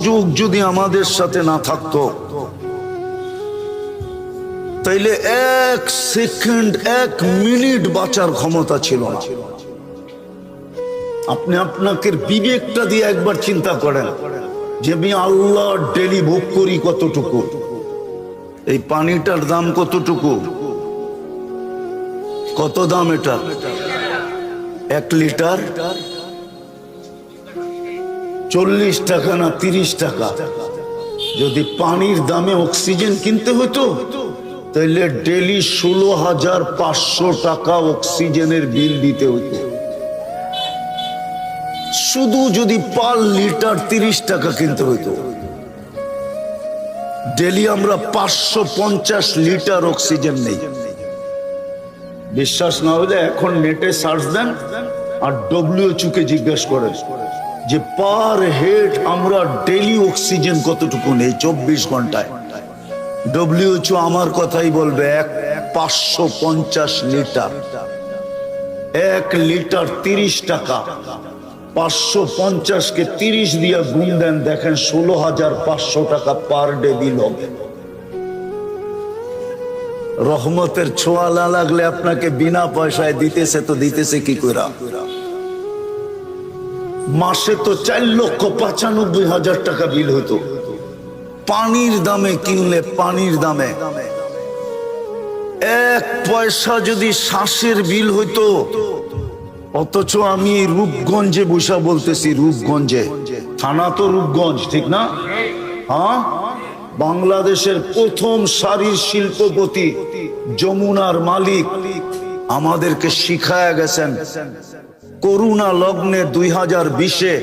যুগ যদি আমাদের সাথে না থাকতো তাইলে 1 সেকেন্ড 1 মিনিট বাঁচার ক্ষমতা ছিল না। আপনি আপনাকে বিবেকটা দিয়ে একবার চিন্তা করেন যে আমি আল্লাহ ডেলি ভোগ করি কতটুকু, এই পানিটার দাম কতটুকু, কত দাম এটা? 1 লিটার 40 টাকা না 30 টাকা। যদি পানির দামে অক্সিজেন কিনতে হতো তাহলে ডেলি 16,500 টাকা অক্সিজেনের বিল দিতে হতো। শুধু যদি পার লিটার 30 টাকা কিনতে হতো, ডেলি আমরা 550 লিটার অক্সিজেন নেই। বিশ্বাস না হলে এখন নেটে সার্চ দেন আর WHO কে জিজ্ঞেস করেন যে পার হেড আমরা ডেলি অক্সিজেন কতটুকু নেই 24 ঘন্টায়। WHO আমার কথাই বলবে 550 লিটার। 1 লিটার 30 টাকা, 550 কে 30 দিয়ে গুণ দেন, দেখেন 16,500 টাকা পার ডে বিল হবে। রহমতের ছোঁয়া না লাগলে আপনাকে বিনা পয়সায় দিতেছে তো দিতেছে কি কইরা? মাসে তো 4,95,000 টাকা বিল হতো পানির দামে কিনলে। পানির দামে 1 পয়সা যদি শ্বাসের বিল হইতো, অথচ আমি রূপগঞ্জে বসা বলতেছি, রূপগঞ্জে, থানা তো রূপগঞ্জ, ঠিক না? হ্যাঁ, বাংলাদেশের প্রথম সারির শিল্পপতি যমুনার মালিক আমাদেরকে শিখায়া গেছেন করোনা লগ্নে 2020-এ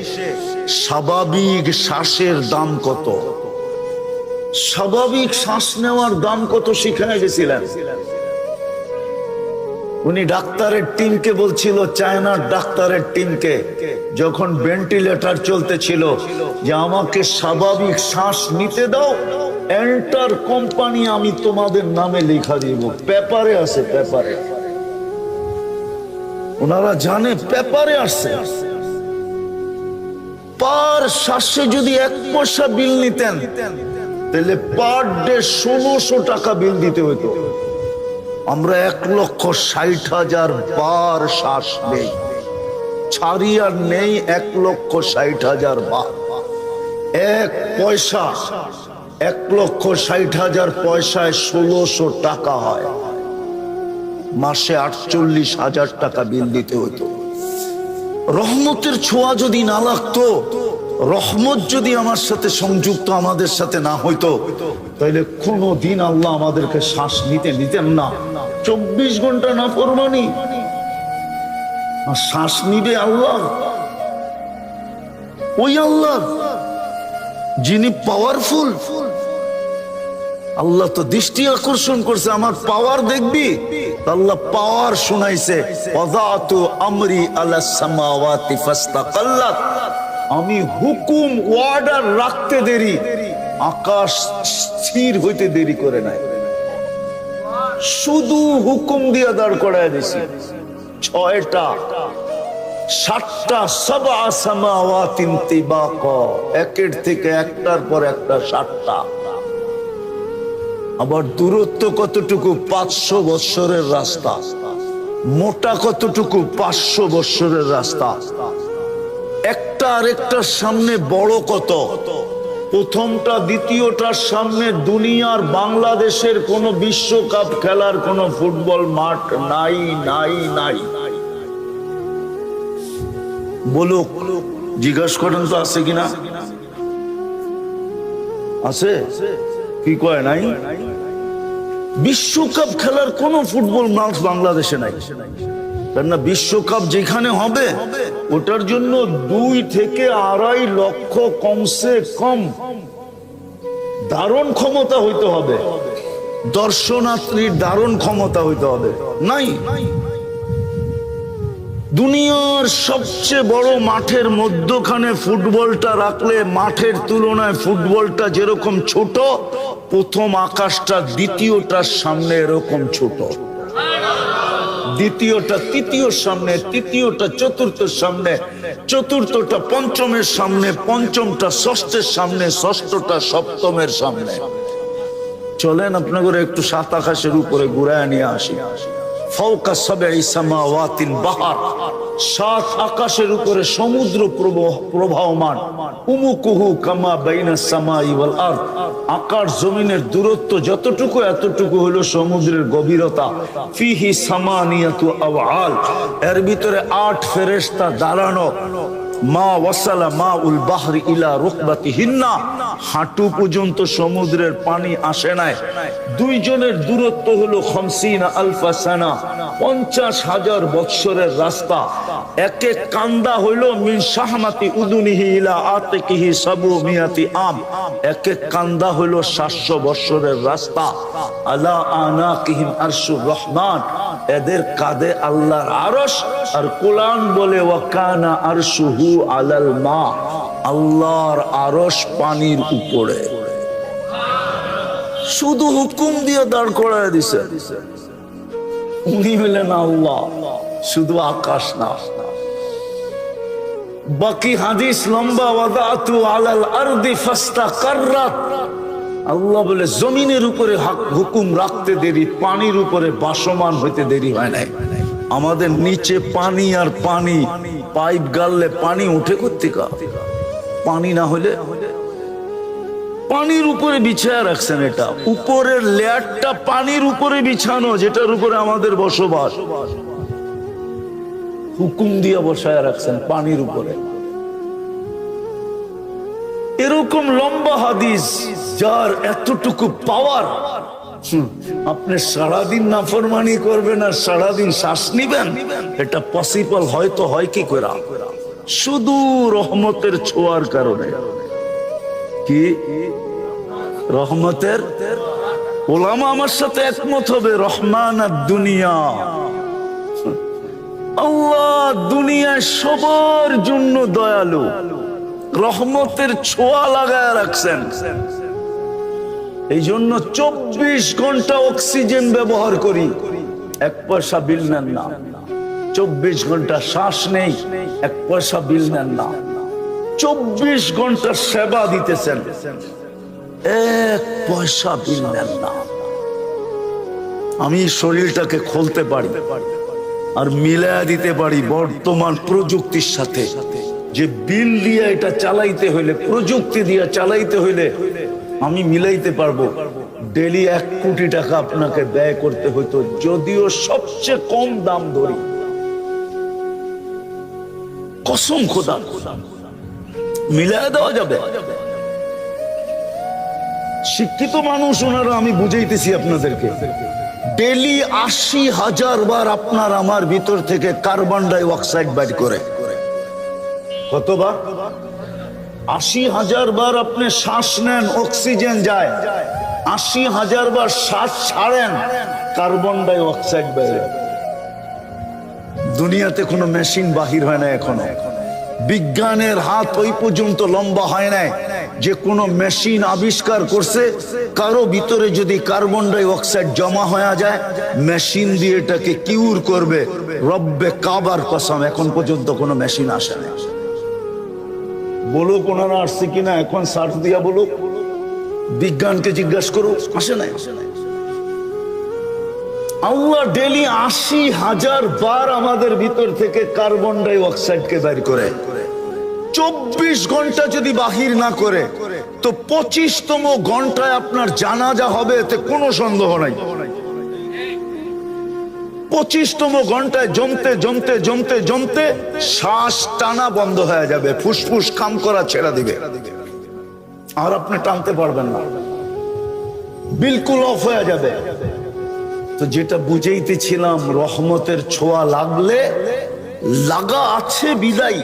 স্বাভাবিক শ্বাসের দাম কত, স্বাভাবিক শ্বাস নেওয়ার দাম কত শিখায়া গেছিলেন। উনি ডাক্তারের টিমকে বলছিল, চায়নার ডাক্তারের টিমকে, যখন ভেন্টিলেটর চলতেছিল, যে আমাকে স্বাভাবিক শ্বাস নিতে দাও, এন্টার কোম্পানি আমি তোমাদের নামে লেখা দিব। পেপারে আছে, পেপারে, ওনারা জানে পেপারে আসছে। পার শ্বাসে যদি 1 পয়সা বিল নিতেন তাহলে পার ডে 1600 টাকা বিল দিতে হতো। আমরা 1,60,000 বার শ্বাস নেই, ছাড়ি আর নেই 1,60,000 বার। 1 পয়সা 1,60,000 পয়সায় 1600 টাকা হয়, মাসে 48,000 টাকা বিল দিতে হতো। রহমতের ছোঁয়া যদি না লাগতো, রহমত যদি আমার সাথে সংযুক্ত আমাদের সাথে না হইতো, তাহলে কোনদিন আল্লাহ আমাদেরকে শ্বাস নিতে নিতেন না। 24 ঘন্টা না ফরমানি, শ্বাস নিবে আল্লাহ, ওই আল্লাহ যিনি পাওয়ারফুল। আল্লাহ তো দৃষ্টি আকর্ষণ করছে, আমার পাওয়ার দেখবি, আল্লাহ পাওয়ার শুনাইছে, ওয়াযাতু আমরি আলাস সামাওয়াতি ফাস্তাকাল্লাত, আমি হুকুম অর্ডার রাখতে দেরি, আকাশ স্থির হইতে দেরি করে নাই। শুধু হুকুম দিয়ে দাঁড় করায় দিছি। 6টা 7টা সাবআ সামাওয়াতিন তিবাকা, একের থেকে একটার পর একটা 7টা। আবার দূরত্ব কতটুকু? 500 বৎসরের রাস্তা। মোটা কতটুকু? 500 বৎসরের রাস্তা। একটা আরেকটার সামনে বড় কত? প্রথমটা দ্বিতীয়টার সামনে দুনিয়ার বাংলাদেশের কোন বিশ্বকাপ খেলার কোন ফুটবল মাঠ নাই, নাই, নাই। বলুক, জিজ্ঞাসা করেন তো আছে কিনা? আছে? কি কয় নাই? বিশ্বকাপ খেলার কোন ফুটবল মাঠ বাংলাদেশে নাই। কেননা বিশ্বকাপ যেখানে হবে ওটার জন্য 2 থেকে 2.5 লক্ষ কমসে কম ধারণ ক্ষমতা হইতে হবে, দর্শনার্থীর ধারণ ক্ষমতা হইতে হবে। নাই। দুনিয়ার সবচেয়ে বড় মাঠের মধ্যখানে ফুটবলটা রাখলে মাঠের তুলনায় ফুটবলটা যেরকম ছোট, প্রথম আকাশটা দ্বিতীয়টার সামনে এরকম ছোট। দ্বিতীয়টা তৃতীয়র সামনে, তৃতীয়টা চতুর্থের সামনে, চতুর্থটা পঞ্চমের সামনে, পঞ্চমটা ষষ্ঠের সামনে, ষষ্ঠটা সপ্তমের সামনে। চলেন আপনাদের একটু সাত আকাশের উপরে ঘুরায় নিয়ে আসি। ফাওকা সাবঈ সামাওয়াতিন বাহার, সাত আকাশের উপরে সমুদ্র প্রবাহমান। উমুকুহু কামা বাইনাস সামাই ওয়াল আরদ, আকাশ জমিনের দূরত্ব যতটুকু এতটুকু হলো সমুদ্রের গভীরতা। ফিহি সামানিয়াতু আওয়াল, এর ভিতরে 8 ফেরেশতা দাঁড়ানো। মা ওয়াসালা মা উল বাহরি ইলা রুকবাতিহিন্না, হাঁটু পর্যন্ত সমুদ্রের পানি আসে নাই। দুইজনের দূরত্ব হলো 50 আলফা সানা, 50,000 বৎসরের রাস্তা। এক এক কান্দা হইল মিন শাহমাতি উদুনিহি ইলা আতিকিহি সাবু মিয়াতি আম, এক এক কান্দা হইল 700 বৎসরের রাস্তা। আলা আনাকিহিম আরশুর রহমান, এদের কাঁধে আল্লাহর আরশ। আর কোরআন বলে ওয়াকানা আরশুহু আলাল মা, আল্লাহর আরশ পানির উপরে। শুধু হুকুম দিয়ে দাঁড় করায় দিছে। উনি হলেন আল্লাহ, শুধু আকাশ না। বাকি হাদিস লম্বা, ওয়াদাতু আলাল আরদি ফাস্তাকাররাত, আল্লাহ বলে জমিনের উপরে হুকুম রাখতে দেরি, পানির উপরে বাসমান হইতে দেরি হয় নাই। আমাদের নিচে পানি আর পানি, পাইপ গাললে পানি উঠে কোত্থেকে? পানি না হলে পানির উপরে বিছায়া রাখছেন। এটা উপরের লেয়ারটা পানির উপরে বিছানো, যেটার উপরে আমাদের বসবাস। হুকুম দিয়ে বসায় রাখছেন পানির উপরে। এরকম লম্বা হাদিস যার এতটুকু পাওয়ার, আপনি সারাদিন নাফরমানি করবেন আর সারাদিন শ্বাস নিবেন, এটা পসিবল হয়তো হয় কি করে? শুধু রহমতের ছোঁয়ার কারণে। কি রহমতের? ওলামা আমার সাথে একমত হবে, রহমান আর দুনিয়া, আল্লাহ দুনিয়ায় সবার জন্য দয়ালু, রহমতের ছোঁয়া লাগায় রাখছেন। এই জন্য 24 ঘন্টা অক্সিজেন ব্যবহার করি, 1 পয়সা বিল নেন না। 24 ঘন্টা শ্বাস নেই, 1 পয়সা বিল নেন না। 24 ঘন্টা সেবা দিতেছেন, 1 পয়সা বিল নেন না। আমি শরীরটাকে খুলতে পারি আর মিলায়া দিতে পারি বর্তমান প্রযুক্তির সাথে। যে বিল দিয়ে এটা চালাইতে হইলে, প্রযুক্তি দিয়ে চালাইতে হইলে আমি মিলাইতে পারবো। ডেলি 1 কোটি টাকা আপনাকে ব্যয় করতে হইতো, যদিও সবচেয়ে কম দাম ধরি। কসম খোদা, মিলায় দেওয়া যাবে। শিক্ষিত মানুষ ওনারা, আমি বুঝাইতেছি আপনাদেরকে, ডেলি 80,000 বার আপনার আমার ভিতর থেকে কার্বন ডাই অক্সাইড বাইর করে। কতবার? 80,000 বার আপনি শ্বাস নেন, অক্সিজেন যায়। 80,000 বার শ্বাস ছাড়েন, কার্বন ডাই অক্সাইড বাইরে। দুনিয়াতে কোনো মেশিন বাহির হয় না এখনো। বিজ্ঞানের হাত ওই পর্যন্ত লম্বা হয় নাই যে কোনো মেশিন আবিষ্কার করছে কারো ভিতরে যদি কার্বন ডাই অক্সাইড জমা হয়ে যায়, মেশিন দিয়ে এটাকে কিউর করবে। রব্বে কাবার কসম, এখন পর্যন্ত কোনো মেশিন আসে না। বলুক ওনারা আসছে কিনা, এখন সার্চ দিয়া বলুক, বিজ্ঞানকে জিজ্ঞাসা করুক, আসে নাই। আল্লাহ ডেলি 80,000 বার আমাদের ভিতর থেকে কার্বন ডাই অক্সাইডকে বের করে। 24 ঘন্টা যদি বাহির না করে, তো 25তম ঘন্টায় আপনার জানাজা হবে, এতে কোনো সন্দেহ নাই। 25তম ঘন্টায় জমতে জমতে জমতে জমতে শ্বাস টানা বন্ধ হয়ে যাবে, ফুসফুস কাম করা ছেড়ে দিবে, আর আপনি টানতে পারবেন না, বিলকুল অফ হয়ে যাবে। তো যেটা বুঝাইতেছিলাম, রহমতের ছোঁয়া লাগলে, লাগা আছে বিদায়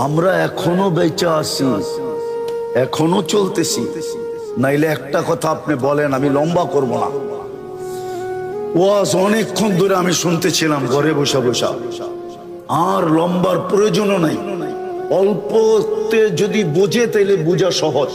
আমরা এখনো বেঁচে আছি, এখনো চলতেছি। নাইলে একটা কথা আপনি বলেন, আমি লম্বা করব না, ওয়াজ অনেকক্ষণ ধরে আমি শুনতেছিলাম ঘরে বসে বসে, আর লম্বার প্রয়োজনও নাই। অল্পতে যদি বোঝে তাইলে বোঝা সহজ।